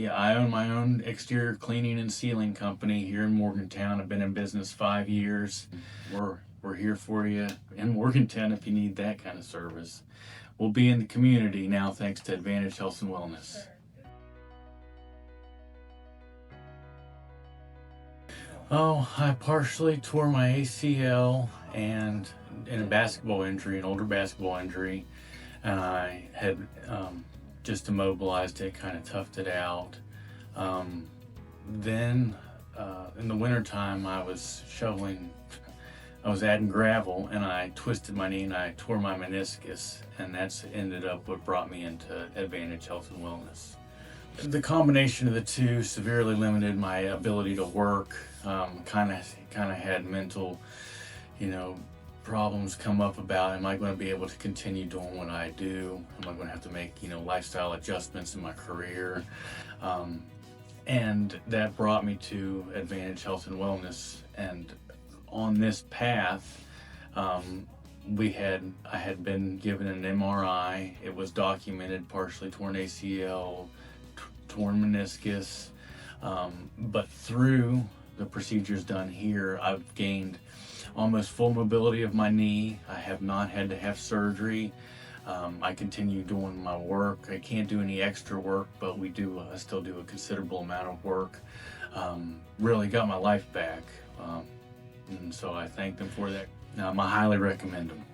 Yeah, I own my own exterior cleaning and sealing company here in Morgantown. I've been in business 5 years. We're here for you in Morgantown if you need that kind of service. We'll be in the community now thanks to Advantage Health and Wellness. Oh, I partially tore my ACL and in a basketball injury, an older basketball injury, and I had just immobilized it, kind of toughed it out. Um, then in the wintertime, I was adding gravel, and I twisted my knee and I tore my meniscus, and that's ended up what brought me into Advantage Health and Wellness. The combination of the two severely limited my ability to work. Kind of had mental, problems come up about, am I going to be able to continue doing what I do? Am I going to have to make, lifestyle adjustments in my career? And that brought me to Advantage Health and Wellness. And on this path, I had been given an MRI. It was documented, partially torn ACL, torn meniscus. But through the procedures done here, I've gained almost full mobility of my knee. I have not had to have surgery. I continue doing my work. I can't do any extra work, but I still do a considerable amount of work. Really got my life back. And so I thank them for that. I highly recommend them.